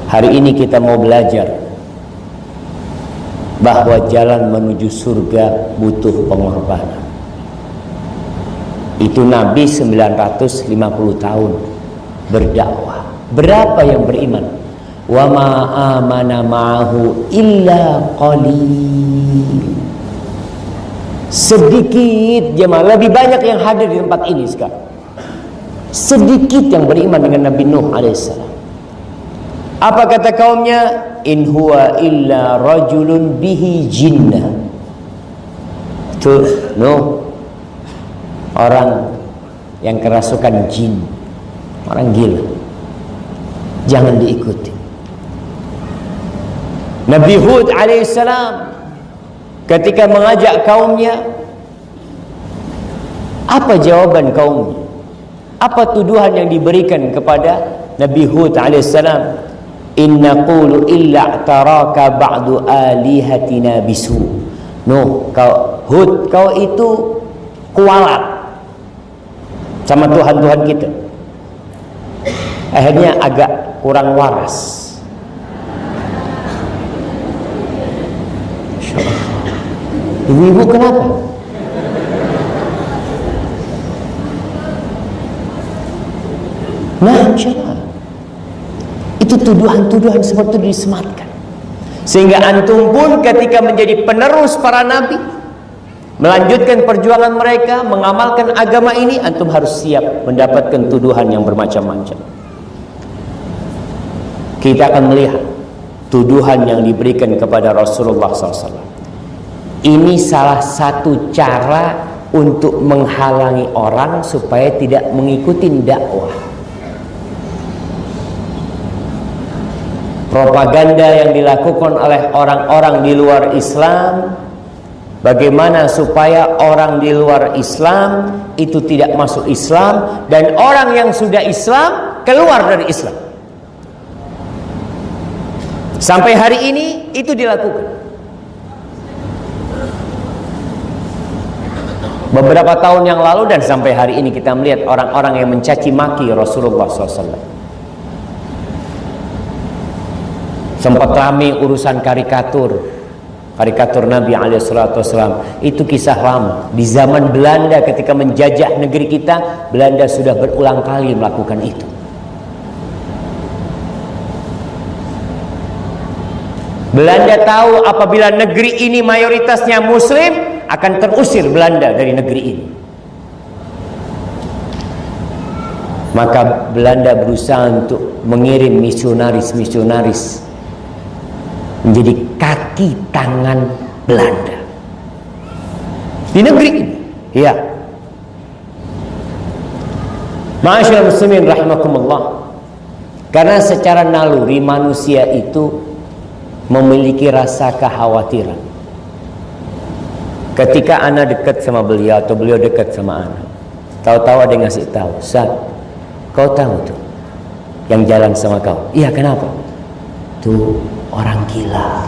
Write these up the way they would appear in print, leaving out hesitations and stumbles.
Hari ini kita mau belajar bahwa jalan menuju surga butuh pengorbanan. Itu Nabi 950 tahun berdakwah. Berapa yang beriman? Wa ma amana ma'ahu illa qalil. Sedikit jemaah, lebih banyak yang hadir di tempat ini sekarang. Sedikit yang beriman dengan Nabi Nuh alaihissalam. Apa kata kaumnya? In huwa illa rajulun bihi jinnah. Tuh, Nuh, orang yang kerasukan jin, orang gila, jangan diikuti. Nabi Hud alaihissalam ketika mengajak kaumnya, apa jawaban kaumnya? Apa tuduhan yang diberikan kepada Nabi Hud alaihissalam? Inna qulu illa taraka ba'du alihatina bisu. Nuh, kau Hud, kau itu kualat sama Tuhan-Tuhan kita. Akhirnya agak kurang waras. Ibu-ibu kenapa? Nah, insyaallah. Itu tuduhan-tuduhan seperti itu disematkan. Sehingga antum pun ketika menjadi penerus para nabi, melanjutkan perjuangan mereka, mengamalkan agama ini, antum harus siap mendapatkan tuduhan yang bermacam-macam. Kita akan melihat tuduhan yang diberikan kepada Rasulullah SAW. Ini salah satu cara untuk menghalangi orang supaya tidak mengikuti dakwah. Propaganda yang dilakukan oleh orang-orang di luar Islam, bagaimana supaya orang di luar Islam itu tidak masuk Islam, dan orang yang sudah Islam keluar dari Islam. Sampai hari ini itu dilakukan. Beberapa tahun yang lalu dan sampai hari ini kita melihat orang-orang yang mencaci maki Rasulullah SAW. Sempat ramai urusan karikatur Nabi SAW. Itu kisah lama. Di zaman Belanda ketika menjajah negeri kita, Belanda sudah berulang kali melakukan itu. Belanda tahu apabila negeri ini mayoritasnya Muslim, akan terusir Belanda dari negeri ini. Maka Belanda berusaha untuk mengirim misionaris menjadi kaki tangan Belanda di negeri ini. Ya, ma'asyiral muslimin rahimakumullah. Karena secara naluri manusia itu memiliki rasa kekhawatiran. Ketika ana dekat sama beliau atau beliau dekat sama ana, tahu-tahu ada yang ngasih tahu, Ustaz, kau tahu tuh yang jalan sama kau? Iya, kenapa? Tuh orang gila.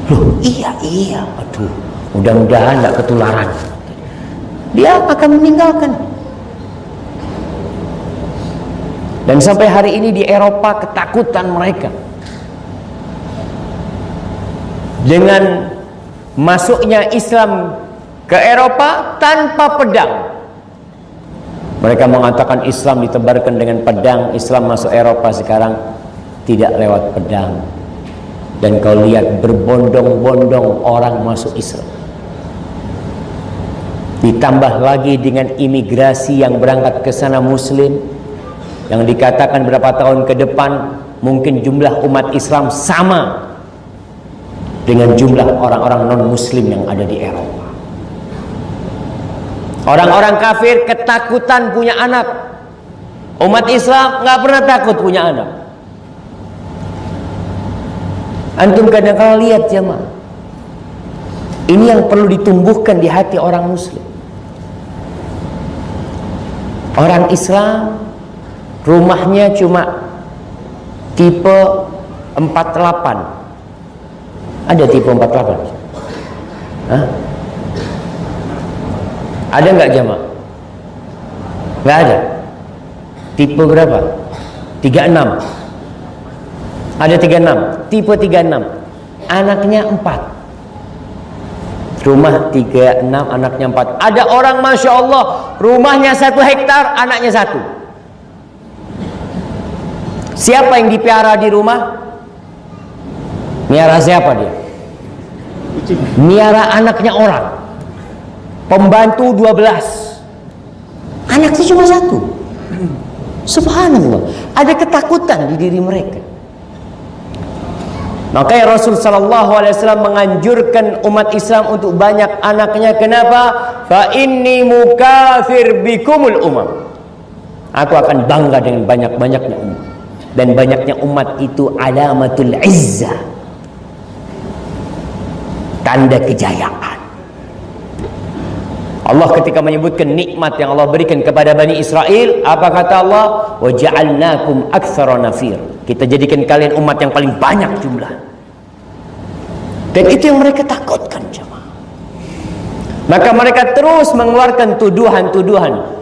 Loh, iya. Aduh, mudah-mudahan tidak ketularan. Dia akan meninggalkan. Dan sampai hari ini di Eropa ketakutan mereka dengan masuknya Islam ke Eropa tanpa pedang. Mereka mengatakan Islam ditebarkan dengan pedang. Islam masuk Eropa sekarang tidak lewat pedang. Dan kau lihat berbondong-bondong orang masuk Islam. Ditambah lagi dengan imigrasi yang berangkat ke sana Muslim, yang dikatakan berapa tahun ke depan mungkin jumlah umat Islam sama dengan jumlah orang-orang non-Muslim yang ada di Eropa. Orang-orang kafir ketakutan punya anak. Umat Islam nggak pernah takut punya anak. Antum kadang-kadang lihat jemaah, ini yang perlu ditumbuhkan di hati orang Muslim. Orang Islam rumahnya cuma tipe 48. Ada tipe 48? Hah? Ada nggak jemaah? Nggak ada. Tipe berapa? 36. Ada 36, tipe 36. Anaknya 4. Rumah 36, anaknya 4. Ada orang Masya Allah, rumahnya 1 hektar, anaknya 1. Siapa yang dipiara di rumah? Miara siapa dia? Miara anaknya orang. Pembantu 12. Anaknya cuma 1. Subhanallah. Ada ketakutan di diri mereka. Makanya Rasul sallallahu alaihi wasallam menganjurkan umat Islam untuk banyak anaknya. Kenapa? Fa inni mukafir bikumul umam. Aku akan bangga dengan banyak-banyaknya umat. Dan banyaknya umat itu alamatul izzah, tanda kejayaan. Allah ketika menyebutkan nikmat yang Allah berikan kepada Bani Israel, apa kata Allah? Wa ja'alnakum aktsara nafir. Kita jadikan kalian umat yang paling banyak jumlah. Dan itu yang mereka takutkan, jemaah. Maka mereka terus mengeluarkan tuduhan-tuduhan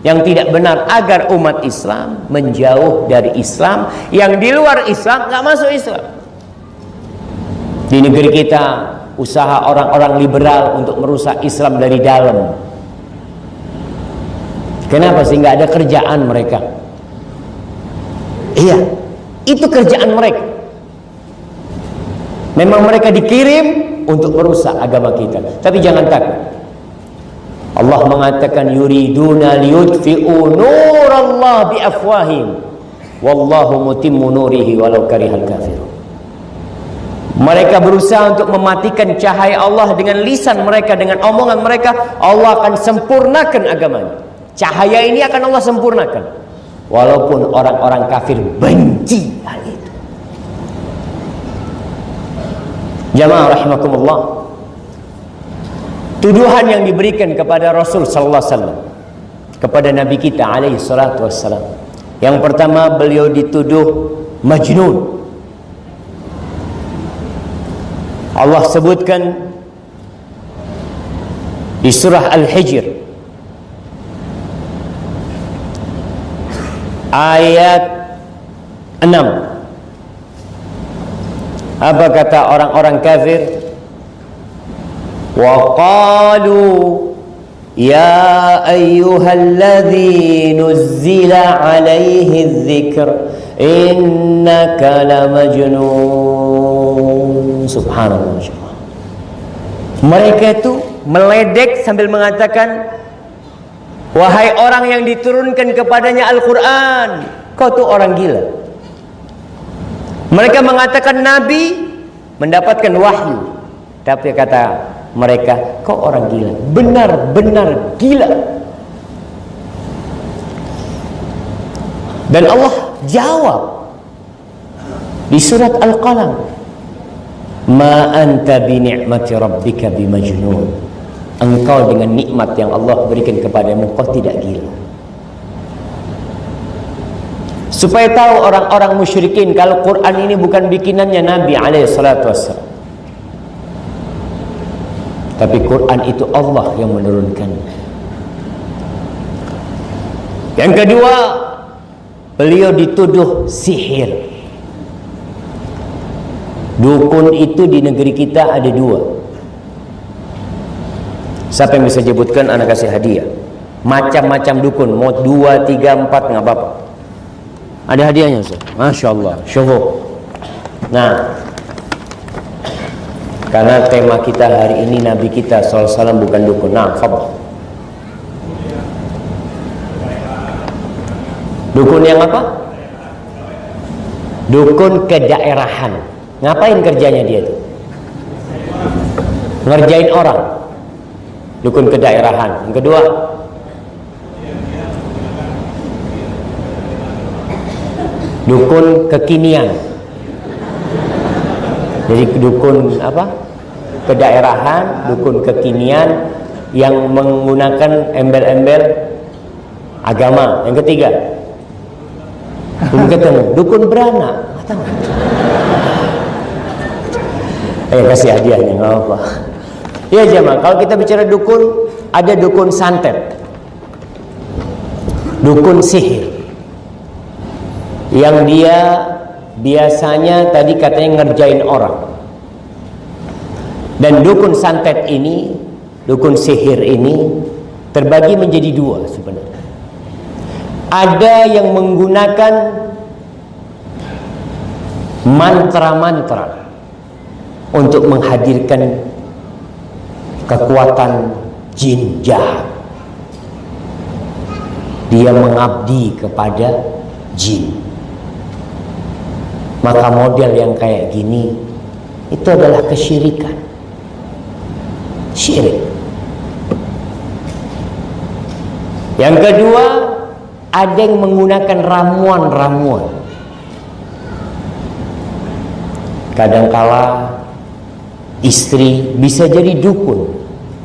yang tidak benar agar umat Islam menjauh dari Islam. Yang di luar Islam nggak masuk Islam. Di negeri kita usaha orang-orang liberal untuk merusak Islam dari dalam. Kenapa sih nggak ada kerjaan mereka? Iya, itu kerjaan mereka. Memang mereka dikirim untuk merusak agama kita. Tapi jangan takut. Allah mengatakan yuriduna liyudfi'u nurallah biafwahim wallahu mutimmu nurihi walau karihal kafirun. Mereka berusaha untuk mematikan cahaya Allah dengan lisan mereka, dengan omongan mereka. Allah akan sempurnakan agamanya. Cahaya ini akan Allah sempurnakan, walaupun orang-orang kafir benci hal itu. Jamaah rahimakumullah, tuduhan yang diberikan kepada Rasul sallallahu alaihi wasallam, kepada Nabi kita alaihi salatu wassalam. Yang pertama, beliau dituduh majnun. Allah sebutkan di surah Al-Hijr ayat 6. Apa kata orang-orang kafir? Wa qalu ya ayyuhalladzi nuzzila alaihi dzikr innaka lamajnun. Subhanallah. Mereka itu meledek sambil mengatakan, wahai orang yang diturunkan kepadanya Al-Quran, kau tuh orang gila. Mereka mengatakan Nabi mendapatkan wahyu, tapi kata mereka, kau orang gila, benar-benar gila. Dan Allah jawab di surat Al-Qalam, ma anta bi ni'mati rabbika bimajnun. Engkau dengan nikmat yang Allah berikan kepadamu, kau tidak gila. Supaya tahu orang-orang musyrikin kalau Quran ini bukan bikinannya Nabi alaihi salatu wassalam, tapi Quran itu Allah yang menurunkan. Yang kedua, beliau dituduh sihir. Dukun itu di negeri kita ada 2. Siapa yang bisa sebutkan, anak kasih hadiah. Macam-macam dukun, mau 2, 3, 4 nggak apa-apa. Ada hadiahnya, Ustaz. Masya Allah, syukur. Nah, karena tema kita hari ini Nabi kita SAW bukan dukun. Nah, fadhal. Dukun yang apa? Dukun kedaerahan. Ngapain kerjanya dia tuh? Ngerjain orang. Dukun kedaerahan. Yang kedua, dukun kekinian. Jadi dukun apa? Kedaerahan, dukun kekinian yang menggunakan embel-embel agama. Yang ketiga, belum ketemu, dukun beranak. Kasih hadiahnya, nggak apa. Ya jemaah, kalau kita bicara dukun, ada dukun santet, dukun sihir, yang dia biasanya tadi katanya ngerjain orang. Dan dukun santet ini, dukun sihir ini terbagi menjadi dua sebenarnya. Ada yang menggunakan mantra-mantra untuk menghadirkan kekuatan jin jahat. Dia mengabdi kepada jin. Maka model yang kayak gini itu adalah kesyirikan, syirik. Yang kedua, ada yang menggunakan ramuan-ramuan. Kadangkala istri bisa jadi dukun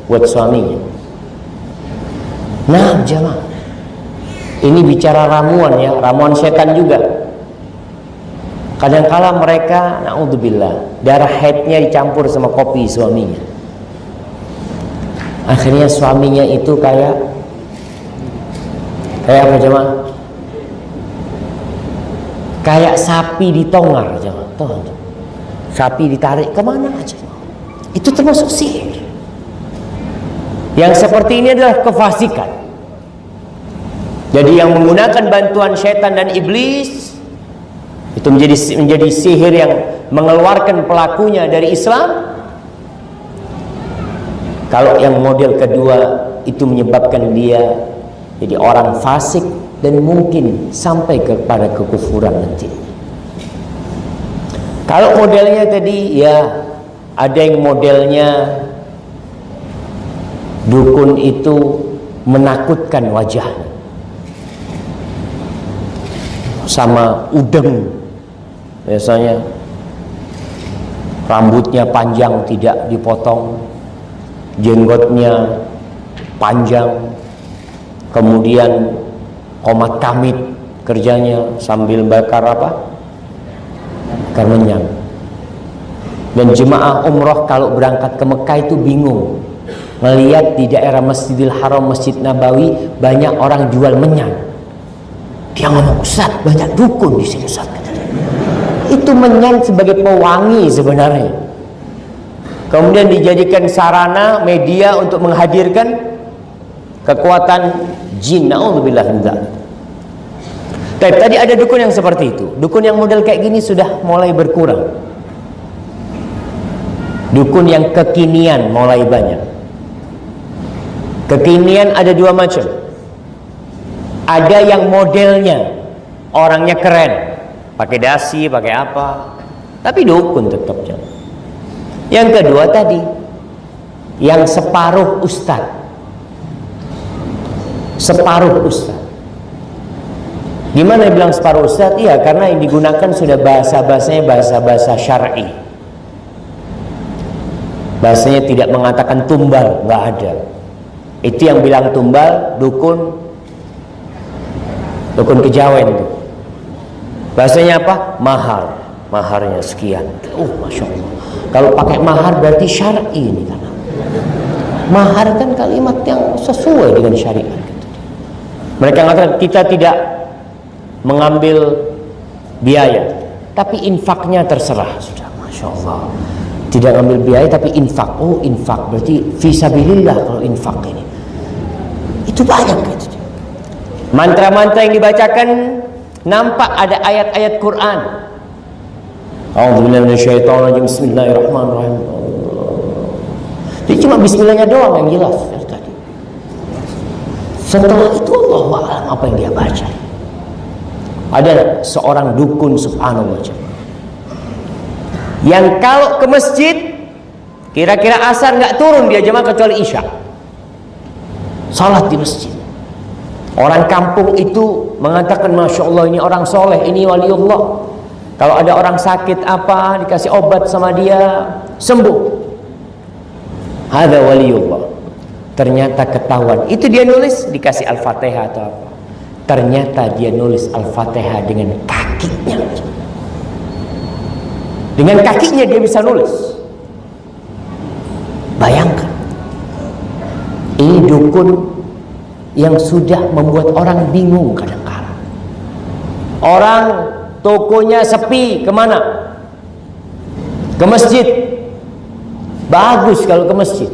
buat suaminya. Nah, jemaah, ini bicara ramuan ya, ramuan setan juga. Kadangkala mereka, naudzubillah, darah haidnya dicampur sama kopi suaminya. Akhirnya suaminya itu kayak apa jemaah? Kayak sapi ditongar jemaah. Tuh, sapi ditarik kemana aja. Itu termasuk sihir. Yang seperti ini adalah kefasikan. Jadi yang menggunakan bantuan setan dan iblis itu menjadi sihir yang mengeluarkan pelakunya dari Islam. Kalau yang model kedua itu menyebabkan dia jadi orang fasik dan mungkin sampai kepada kekufuran nanti. Kalau modelnya tadi ya ada yang modelnya dukun itu menakutkan wajahnya sama udeng, biasanya rambutnya panjang tidak dipotong, jenggotnya panjang, kemudian komat kamit kerjanya sambil bakar bakar menyan. Dan jemaah umroh kalau berangkat ke Mekah itu bingung melihat di daerah Masjidil Haram, Masjid Nabawi banyak orang jual menyan. Dia ngomong, Ustaz, banyak dukun di sini, Ustaz. Itu menyan sebagai pewangi sebenarnya. Kemudian dijadikan sarana media untuk menghadirkan kekuatan jin. Na'udzubillah min dzalik. Tadi ada dukun yang seperti itu. Dukun yang model kayak gini sudah mulai berkurang. Dukun yang kekinian mulai banyak. Kekinian ada dua macam. Ada yang modelnya orangnya keren, pakai dasi, pakai apa, tapi dukun tetap jalan. Yang kedua tadi, yang separuh ustaz, separuh ustaz. Gimana bilang separuh ustaz? Iya, karena yang digunakan sudah bahasa-bahasanya bahasa-bahasa syar'i. Bahasanya tidak mengatakan tumbal, nggak ada. Itu yang bilang tumbal, dukun kejawen itu. Bahasanya apa? Mahar. Maharnya sekian. Masya Allah. Kalau pakai mahar berarti syar'i ini kan. Mahar kan kalimat yang sesuai dengan syariat. Mereka mengatakan kita tidak mengambil biaya, tapi infaknya terserah. Sudah, Masya Allah. Tidak ambil biaya tapi infak. Oh, infak berarti fisabilillah kalau infak ini. Itu banyak gitu. Mantra-mantra yang dibacakan nampak ada ayat-ayat Quran. A'udzubillahi minasyaitonirrajim. Bismillahirrahmanirrahim. Jadi cuma bismillahnya doang yang jelas dari tadi. Setelah itu Allahu a'lam apa yang dia baca. Ada seorang dukun subhanallah yang kalau ke masjid kira-kira asar nggak turun dia jemaah kecuali isya. Salat di masjid. Orang kampung itu mengatakan Masya Allah ini orang soleh, ini waliullah. Kalau ada orang sakit apa dikasih obat sama dia sembuh. Hadza waliullah. Ternyata ketahuan. Itu dia nulis dikasih Al-Fatihah atau apa. Ternyata dia nulis Al-Fatihah dengan kakinya. Dengan kakinya dia bisa nulis. Bayangkan. Ini dukun yang sudah membuat orang bingung kadang-kadang. Orang tokonya sepi, kemana? Ke masjid. Bagus kalau ke masjid.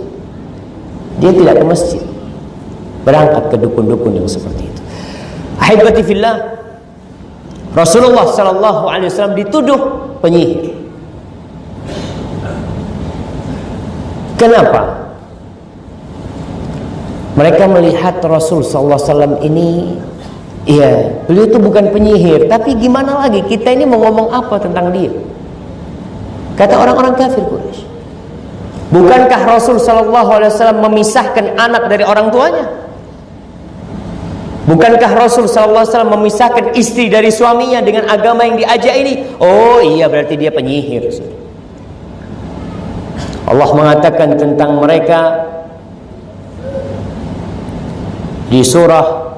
Dia tidak ke masjid, berangkat ke dukun-dukun yang seperti itu. Ahibati fillah, Rasulullah sallallahu alaihi wasallam dituduh penyihir. Kenapa? Mereka melihat Rasul sallallahu alaihi wasallam ini, ya, beliau itu bukan penyihir, tapi gimana lagi, kita ini mau ngomong apa tentang dia? Kata orang-orang kafir Quraisy, bukankah Rasul sallallahu alaihi wasallam memisahkan anak dari orang tuanya? Bukankah Rasul sallallahu alaihi wasallam memisahkan istri dari suaminya dengan agama yang diajak ini? Oh iya, berarti dia penyihir. Allah mengatakan tentang mereka di surah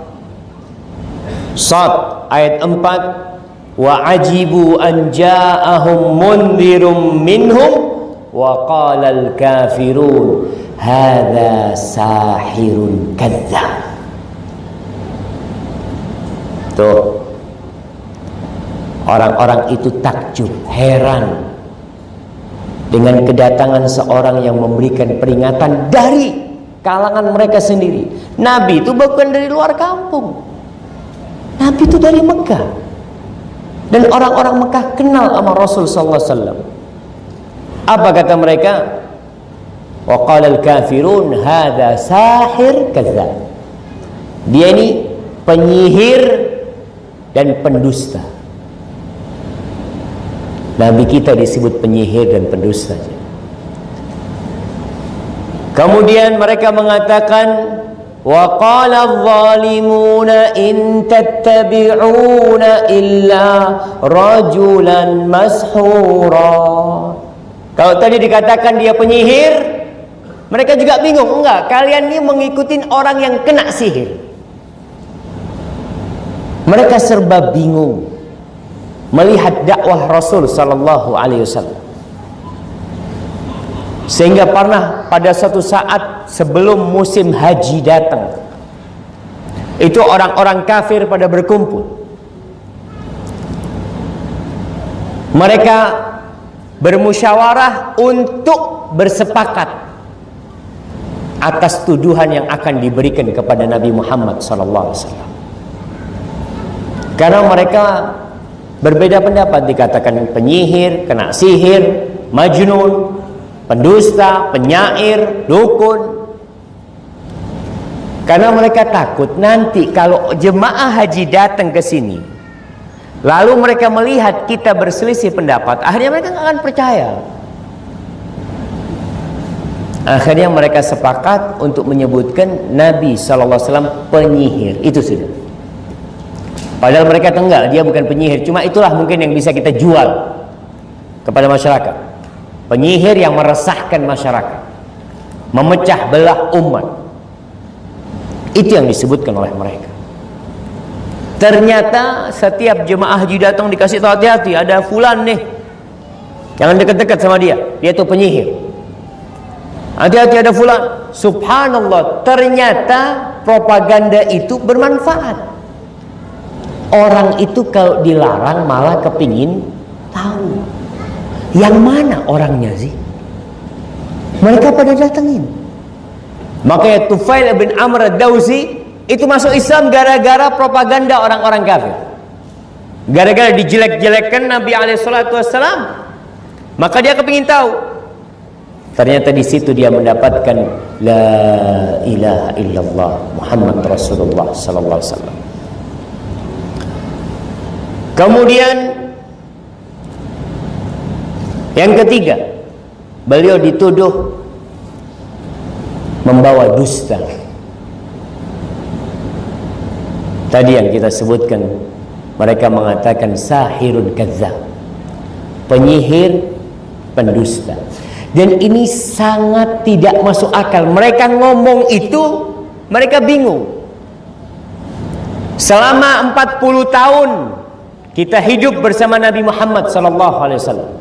Sad ayat 4, wa ajibu an ja'ahum mundhirum minhum wa qala al-kafirun hadza sahirun kadzdzab. Tuh, orang-orang itu takjub, heran dengan kedatangan seorang yang memberikan peringatan dari kalangan mereka sendiri. Nabi itu bukan dari luar kampung, Nabi itu dari Mekah, dan orang-orang Mekah kenal sama Rasul sallallahu alaihi wasallam. Apa kata mereka? Wa qala al-kafirun hadza sahir kadzdzab. Dia ini penyihir dan pendusta. Nabi kita disebut penyihir dan pendusta. Kemudian mereka mengatakan, wa qala adh-dhalimuna in tattabi'una illa rajulan mashura. Kalau tadi dikatakan dia penyihir, mereka juga bingung. Enggak, kalian ini mengikuti orang yang kena sihir. Mereka serba bingung melihat dakwah Rasul sallallahu alaihi wasallam. Sehingga pernah pada suatu saat sebelum musim haji datang, itu orang-orang kafir pada berkumpul. Mereka bermusyawarah untuk bersepakat atas tuduhan yang akan diberikan kepada Nabi Muhammad SAW. Karena mereka berbeda pendapat, dikatakan penyihir, kena sihir, majnun, pendusta, penyair, dukun. Karena mereka takut nanti kalau jemaah haji datang ke sini, lalu mereka melihat kita berselisih pendapat, akhirnya mereka nggak akan percaya. Akhirnya mereka sepakat untuk menyebutkan Nabi SAW penyihir. Itu sudah. Padahal mereka enggak, dia bukan penyihir. Cuma itulah mungkin yang bisa kita jual kepada masyarakat. Penyihir yang meresahkan masyarakat, memecah belah umat. Itu yang disebutkan oleh mereka. Ternyata setiap jemaah haji datang dikasih tahu, hati-hati, ada fulan nih, jangan dekat-dekat sama dia, dia itu penyihir. Hati-hati, ada fulan. Subhanallah, ternyata propaganda itu bermanfaat. Orang itu kalau dilarang malah kepingin tahu yang mana orangnya sih. Mereka pada datengin. Makanya Tufail bin Amr ad-Dawsi itu masuk Islam gara-gara propaganda orang-orang kafir. Gara-gara dijelek-jelekkan Nabi SAW, maka dia kepingin tahu. Ternyata di situ dia mendapatkan la ilaha illallah Muhammad Rasulullah sallallahu alaihi wasallam. Kemudian yang ketiga, beliau dituduh membawa dusta. Tadi yang kita sebutkan, mereka mengatakan sahirun kadzdzab, penyihir, pendusta. Dan ini sangat tidak masuk akal. Mereka ngomong itu, mereka bingung. Selama 40 tahun kita hidup bersama Nabi Muhammad SAW,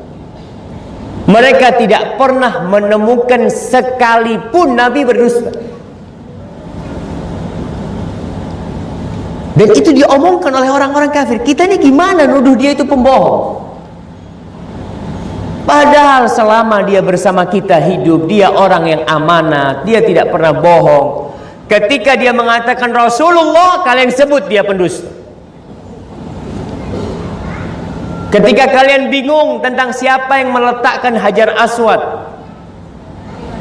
mereka tidak pernah menemukan sekalipun Nabi berdusta. Dan itu diomongkan oleh orang-orang kafir. Kita ini gimana nuduh dia itu pembohong? Padahal selama dia bersama kita hidup, dia orang yang amanat, dia tidak pernah bohong. Ketika dia mengatakan Rasulullah, kalian sebut dia pendusta. Ketika kalian bingung tentang siapa yang meletakkan Hajar Aswad,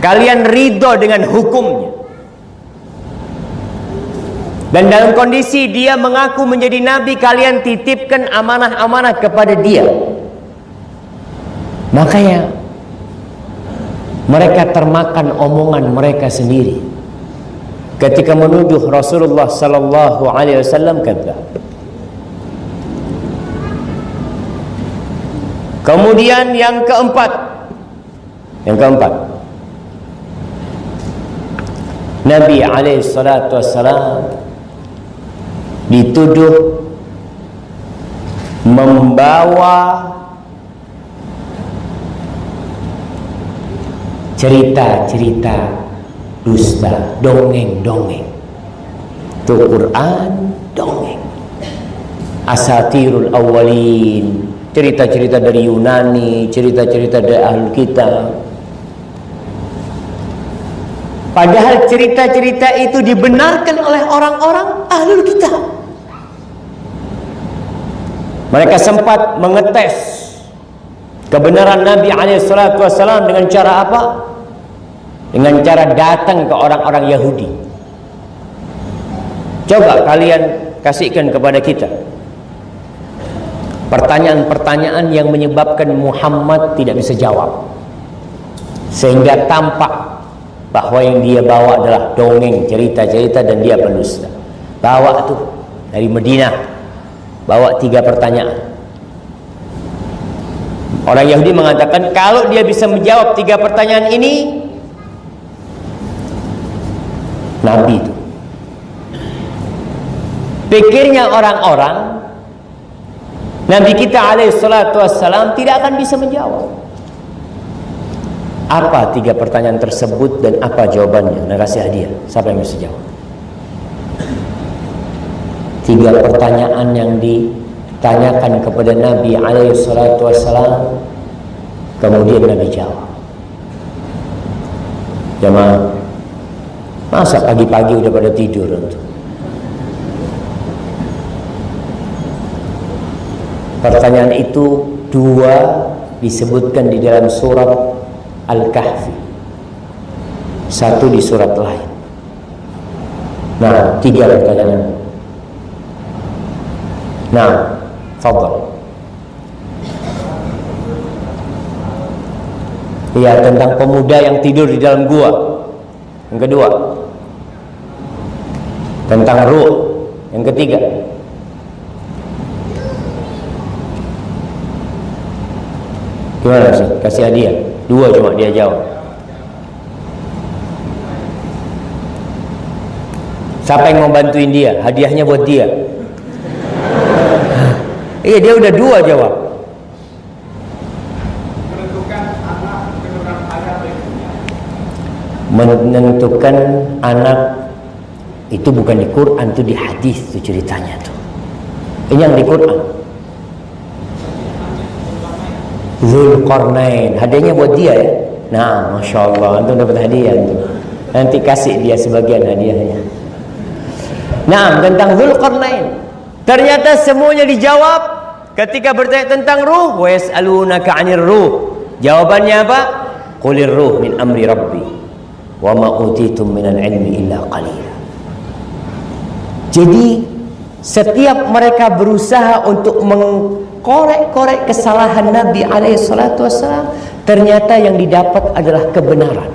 kalian ridho dengan hukumnya. Dan dalam kondisi dia mengaku menjadi nabi, kalian titipkan amanah-amanah kepada dia. Makanya mereka termakan omongan mereka sendiri ketika menuduh Rasulullah sallallahu alaihi wasallam kadzdzab. Kemudian yang keempat, Nabi alaihi salatu wassalam dituduh membawa cerita-cerita dusta, dongeng-dongeng. Itu Quran dongeng. Asatirul awwalin, cerita-cerita dari Yunani, cerita-cerita dari Ahlul Kitab. Padahal cerita-cerita itu dibenarkan oleh orang-orang Ahlul Kitab. Mereka sempat mengetes kebenaran Nabi SAW dengan cara apa? Dengan cara datang ke orang-orang Yahudi. Coba kalian kasihkan kepada kita pertanyaan-pertanyaan yang menyebabkan Muhammad tidak bisa jawab, sehingga tampak bahwa yang dia bawa adalah dongeng, cerita-cerita, dan dia pendusta. Bawa tuh dari Madinah, bawa 3 pertanyaan. Orang Yahudi mengatakan kalau dia bisa menjawab 3 pertanyaan ini, Nabi itu. Pikirnya orang-orang, Nabi kita alaihi salatu wassalam tidak akan bisa menjawab. Apa 3 pertanyaan tersebut dan apa jawabannya? Nah, kasih hadiah. Siapa yang bisa jawab? 3 pertanyaan yang ditanyakan kepada Nabi alaihi salatu wassalam, kemudian Nabi jawab. Jemaah, masa pagi-pagi udah pada tidur tuh? Pertanyaan itu 2 disebutkan di dalam surat Al-Kahfi, 1 di surat lain. Nah, 3 pertanyaan. Nah, fadhal. Ya, tentang pemuda yang tidur di dalam gua. Yang kedua, tentang ruh. Yang ketiga, gimana sih? Kasih hadiah. 2 cuma dia jawab. Siapa yang mau bantuin dia? Hadiahnya buat dia. Iya, dia udah 2 jawab. Menentukan anak itu bukan di Quran, itu di hadis tuh ceritanya tuh. Ini yang di Quran. Dzulqarnain, hadiahnya buat dia ya. Nah, masya Allah, antum dapat hadiah tuh. Nanti kasih dia sebagian hadiahnya. Nah, tentang Dzulqarnain, ternyata semuanya dijawab ketika bertanya tentang ruh. Wa yas'alunaka 'anir ruh. Jawabannya apa? Qulir ruh min amri rabbi wa ma utitum minal ilmi illa qalila. Jadi setiap mereka berusaha untuk mengkorek-korek kesalahan Nabi alaihi salatu wassalam, ternyata yang didapat adalah kebenaran.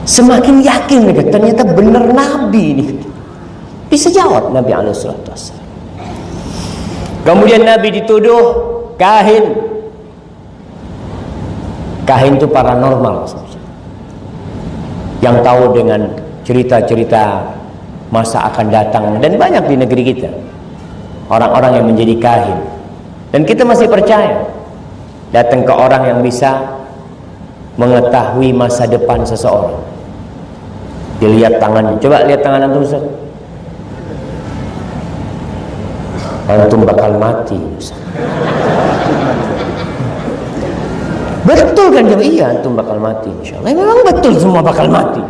Semakin yakin mereka, ternyata benar Nabi ini. Bisa jawab Nabi alaihi salatu wassalam. Kemudian Nabi dituduh kahin. Kahin itu paranormal, yang tahu dengan cerita-cerita masa akan datang, dan banyak di negeri kita orang-orang yang menjadi kahin, dan kita masih percaya datang ke orang yang bisa mengetahui masa depan seseorang. Dilihat tangannya, coba lihat tangan antum Ustaz. Antum bakal mati. Betul kan jemaah? Iya, antum bakal mati insyaallah. Memang betul semua bakal mati.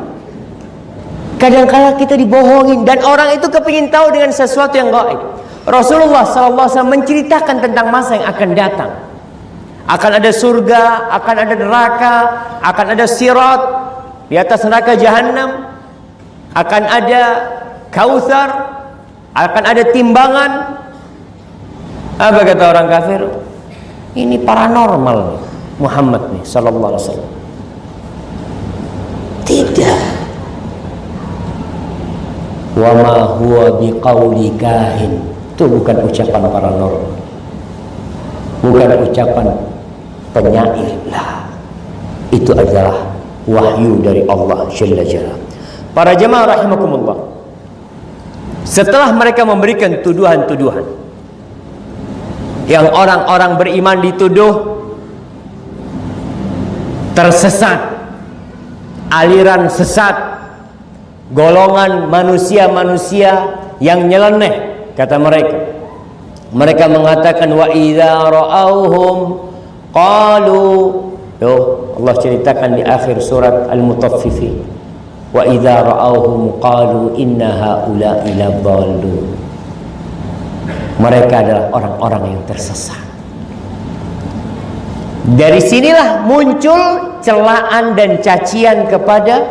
Kadang-kala kita dibohongin dan orang itu kepingin tahu dengan sesuatu yang gaib. Rasulullah SAW menceritakan tentang masa yang akan datang. Akan ada surga, akan ada neraka, akan ada sirat di atas neraka jahanam, akan ada kautsar, akan ada timbangan. Apa kata orang kafir? Ini paranormal Muhammad nih sallallahu alaihi wasallam. Tidak. Wa ma huwa biqauli kahin. Itu bukan ucapan paranormal. Bukan ucapan penyair lah. Itu adalah wahyu dari Allah Jalla Jalla. Para jemaah rahimakumullah, setelah mereka memberikan tuduhan-tuduhan yang orang-orang beriman dituduh tersesat, aliran sesat, golongan manusia-manusia yang nyeleneh, kata mereka. Mereka mengatakan wa idza ra'auhum qalu, Allah ceritakan di akhir surat Al-Mutaffifin, wa idza ra'auhum qalu inna haula'i ladallun. Mereka adalah orang-orang yang tersesat. Dari sinilah muncul celaan dan cacian kepada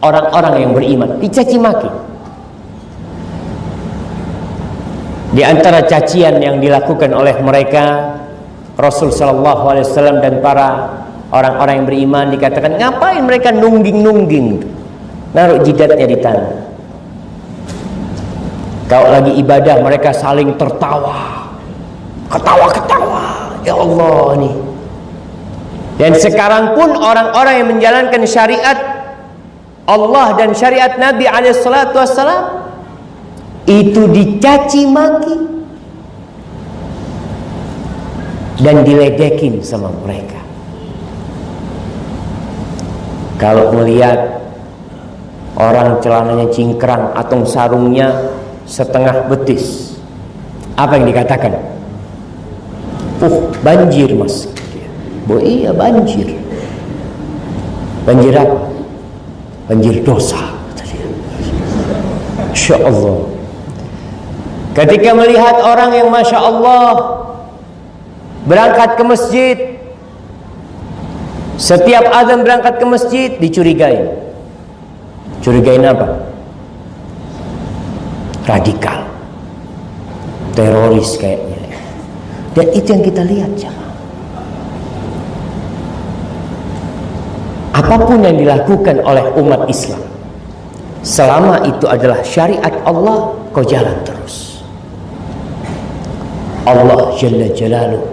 orang-orang yang beriman, dicaci maki. Di antara cacian yang dilakukan oleh mereka, Rasul sallallahu alaihi wasallam dan para orang-orang yang beriman dikatakan, ngapain mereka nungging-nungging, naruh jidatnya di tanah. Kalau lagi ibadah mereka saling tertawa, ketawa-ketawa, ya Allah nih. Dan sekarang pun orang-orang yang menjalankan syariat Allah dan syariat Nabi SAW itu dicaci maki dan diledekin sama mereka. Kalau melihat orang celananya cingkrang atau sarungnya setengah betis, apa yang dikatakan? Banjir mas. Iya banjir. Banjir apa? Banjir dosa. Masya Allah. Ketika melihat orang yang Masya Allah berangkat ke masjid, setiap azan berangkat ke masjid dicurigai. Curigain apa? Radikal, teroris kayaknya. Dan itu yang kita lihat jemaah. Apapun yang dilakukan oleh umat Islam, selama itu adalah syariat Allah, kau jalan terus. Allah Jalla Jalaluh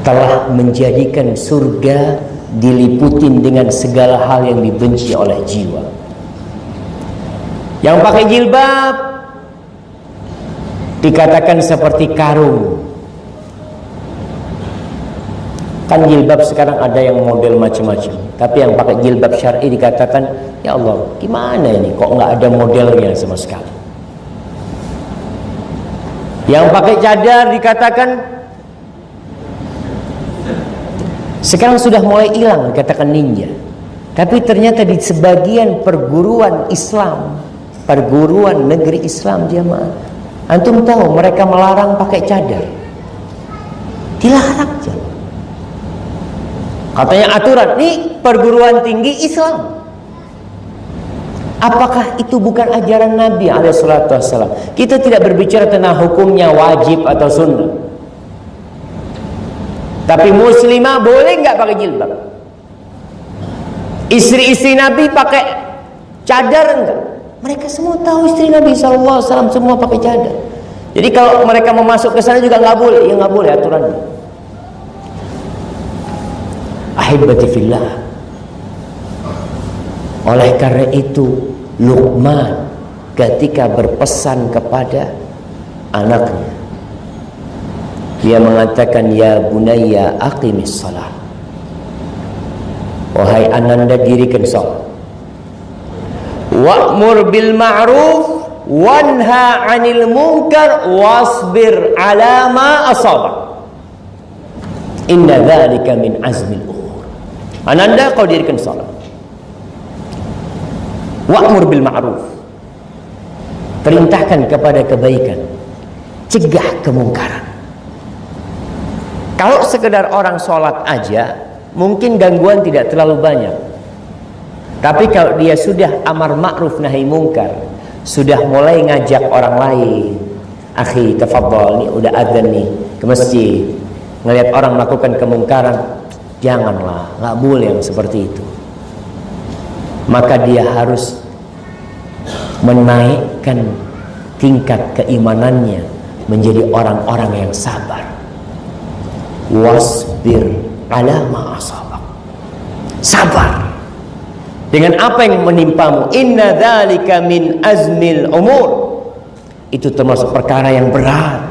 telah menjadikan surga diliputin dengan segala hal yang dibenci oleh jiwa. Yang pakai jilbab dikatakan seperti karung. Kan jilbab sekarang ada yang model macam-macam, tapi yang pakai jilbab syar'i dikatakan, ya Allah, gimana ini kok nggak ada modelnya sama sekali. Yang pakai cadar dikatakan sekarang sudah mulai hilang, dikatakan ninja. Tapi ternyata di sebagian perguruan Islam, perguruan negeri Islam jemaah, antum tahu mereka melarang pakai cadar, dilarang jemaah. Katanya aturan, ini perguruan tinggi Islam. Apakah itu bukan ajaran Nabi SAW? Kita tidak berbicara tentang hukumnya wajib atau sunnah. Tapi muslimah boleh nggak pakai jilbab? Istri-istri Nabi pakai cadar enggak? Mereka semua tahu istri Nabi SAW semua pakai cadar. Jadi kalau mereka mau masuk ke sana juga nggak boleh, ya nggak boleh aturannya. Ahibati fillah. Oleh karena itu Luqman ketika berpesan kepada anaknya, dia mengatakan, ya bunayya aqimis salat. Wahai ananda, dirikan salat. Wa'mur bil ma'ruf wanha 'anil munkar wasbir 'ala ma asabak. Inna dzalika min azmil umur. Ananda kau dirikan salat. Wa'mur bil ma'ruf. Perintahkan kepada kebaikan. Cegah kemungkaran. Kalau sekedar orang sholat aja, mungkin gangguan tidak terlalu banyak. Tapi kalau dia sudah amar ma'ruf nahi mungkar, sudah mulai ngajak orang lain, akhi tafadhol, nih udah adzan nih ke masjid, ngelihat orang melakukan kemungkaran, janganlah, nggak boleh yang seperti itu. Maka dia harus menaikkan tingkat keimanannya menjadi orang-orang yang sabar. Wasbir ala ma asabak. Sabar dengan apa yang menimpamu. Inna dzalika min azmil umur. Itu termasuk perkara yang berat,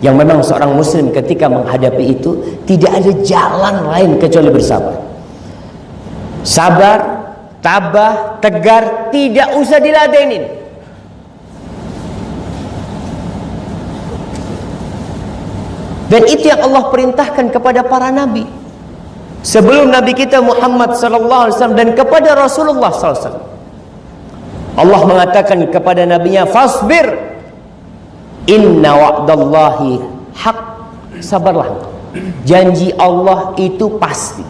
yang memang seorang muslim ketika menghadapi itu tidak ada jalan lain kecuali bersabar. Sabar, tabah, tegar, tidak usah diladenin. Dan itu yang Allah perintahkan kepada para nabi sebelum Nabi kita Muhammad sallallahu alaihi wasallam dan kepada Rasulullah sallallahu alaihi wasallam. Allah mengatakan kepada nabinya, fasbir inna wa'dallahi haq. Sabarlah, janji Allah itu pasti.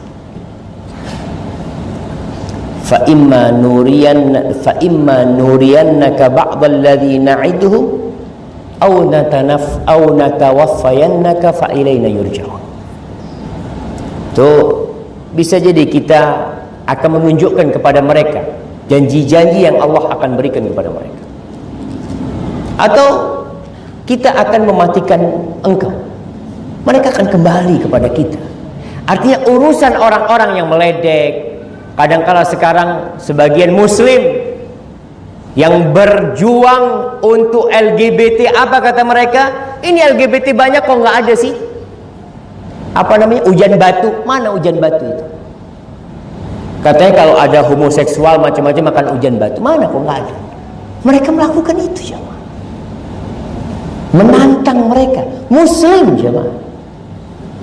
Fa imma nuriyannaka ba'dal ladzi na'iduhum aw natawaffayannaka fa ilaina yurja'un. Tuh, bisa jadi kita akan menunjukkan kepada mereka janji-janji yang Allah akan berikan kepada mereka, atau kita akan mematikan engkau, mereka akan kembali kepada kita. Artinya urusan orang-orang yang meledek, kadangkala sekarang sebagian muslim yang berjuang untuk LGBT, apa kata mereka? Ini LGBT banyak kok nggak ada sih? Apa namanya? Hujan batu. Mana hujan batu itu? Katanya kalau ada homoseksual macam-macam akan hujan batu. Mana kok nggak ada? Mereka melakukan itu, jemaah. Menantang mereka. Muslim, jemaah.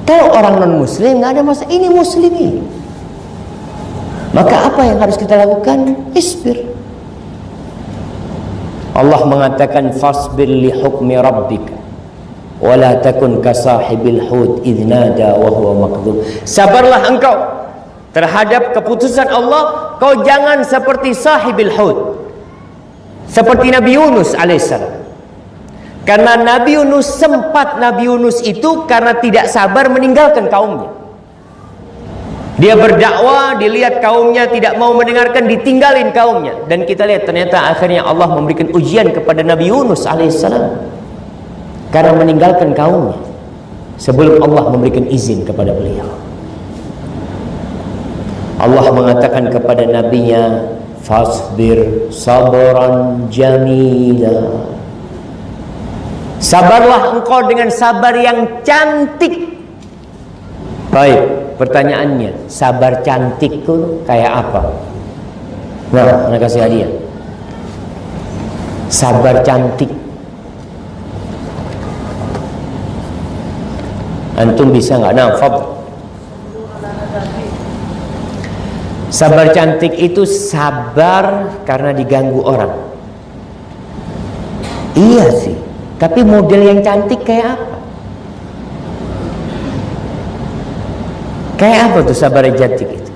Kalau orang non muslim nggak ada masalah. Ini muslim ini. Maka apa yang harus kita lakukan? Isbir. Allah mengatakan fasbir li hukmi rabbika wa la takun ka sahibil hud idh nada wa huwa makdzub. Sabarlah engkau terhadap keputusan Allah, kau jangan seperti sahibil hud, seperti Nabi Yunus alaihissalam. Karena Nabi Yunus itu karena tidak sabar meninggalkan kaumnya. Dia berdakwah, dilihat kaumnya tidak mau mendengarkan, ditinggalin kaumnya. Dan kita lihat ternyata akhirnya Allah memberikan ujian kepada Nabi Yunus alaihissalam karena meninggalkan kaumnya sebelum Allah memberikan izin kepada beliau. Allah mengatakan kepada nabinya, fasbir sabran jamila. Sabarlah engkau dengan sabar yang cantik. Baik. Pertanyaannya, sabar cantik itu kayak apa? Nah, anak kasih hadiah. Sabar cantik. Antum bisa nggak? Nah, fadl. Sabar cantik itu sabar karena diganggu orang. Iya sih. Tapi model yang cantik kayak apa? Kayak apa tuh sabar yang cantik itu?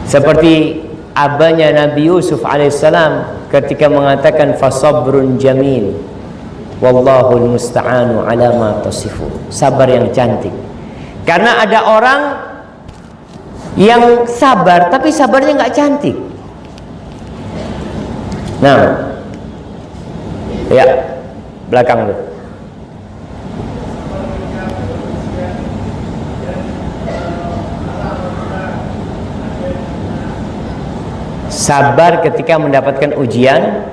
Seperti abahnya Nabi Yusuf alaihissalam ketika mengatakan fasabrun jamil wallahul musta'anu ala ma tasifun. Sabar yang cantik. Karena ada orang yang sabar tapi sabarnya nggak cantik. Nah, ya belakang tuh. Sabar ketika mendapatkan ujian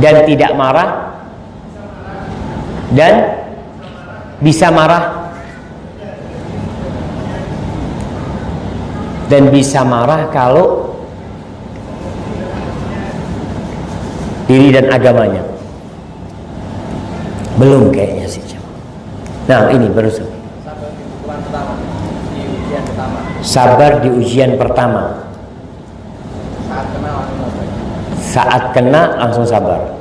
dan tidak marah dan bisa marah. dan bisa marah kalau diri dan agamanya. Belum kayaknya sih. Nah ini baru sabar di ujian pertama. Saat kena langsung sabar.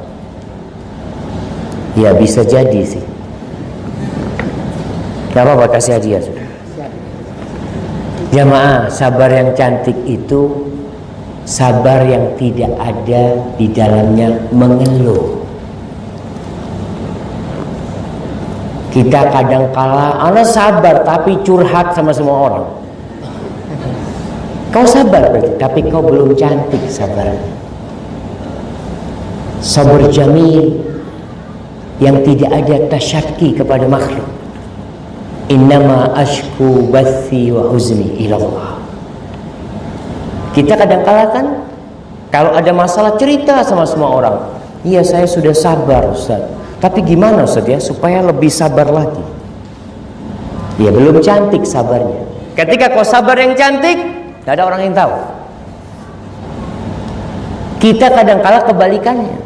Ya bisa jadi sih. Gak apa-apa, kasih hadiah sudah. Jamaah, sabar yang cantik itu sabar yang tidak ada di dalamnya mengeluh. Kita kadang kala, ana sabar tapi curhat sama semua orang. Kau sabar berarti, tapi kau belum cantik sabarnya. Sabar jamil yang tidak ada tasyaki kepada makhluk. Innama ashku bathi wa huzni ilallah. Kita kadang kala kan kalau ada masalah cerita sama semua orang. Iya saya sudah sabar Ustaz. Tapi gimana Ustaz ya supaya lebih sabar lagi? Ya belum cantik sabarnya. Ketika kau sabar yang cantik, tidak ada orang yang tahu. Kita kadang kala kebalikannya.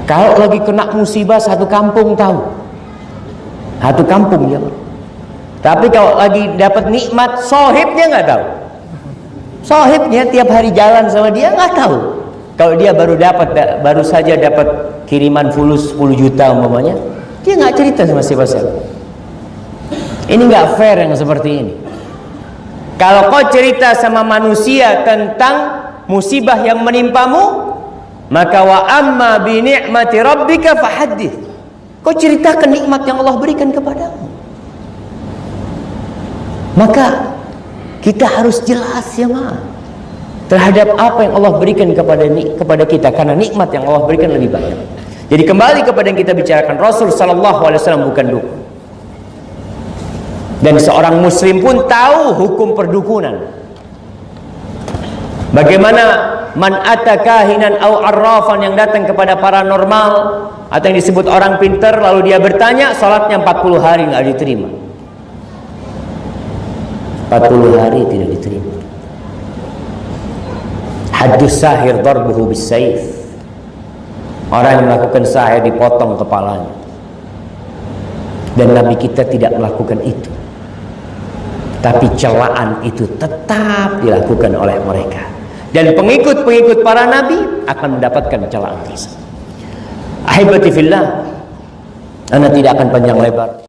Kalau lagi kena musibah satu kampung tahu. Satu kampung ya. Tapi kalau lagi dapat nikmat, sohibnya nggak tahu. Sohibnya tiap hari jalan sama dia nggak tahu. Kalau dia baru saja dapat kiriman fulus 10 juta umpamanya, dia nggak cerita sama siapa-siapa. Ini nggak fair yang seperti ini. Kalau kau cerita sama manusia tentang musibah yang menimpamu, maka wa amma bi ni'mati rabbika fahaddits. Kau ceritakan nikmat yang Allah berikan kepadamu. Maka kita harus jelas ya ma terhadap apa yang Allah berikan kepada kita, karena nikmat yang Allah berikan lebih banyak. Jadi kembali kepada yang kita bicarakan, Rasul sallallahu alaihi wasallam bukan dukun. Dan seorang muslim pun tahu hukum perdukunan. Bagaimana man ata kahinan au arrafan, yang datang kepada paranormal atau yang disebut orang pintar, lalu dia bertanya, salatnya 40 hari nggak diterima. 40 hari tidak diterima. Haddus sahir darbuhu bisayf. Orang yang melakukan sahir dipotong kepalanya. Dan Nabi kita tidak melakukan itu. Tapi celaan itu tetap dilakukan oleh mereka. Dan pengikut-pengikut para nabi akan mendapatkan celaan tersebut. Ahibati fillah, ana tidak akan panjang lebar.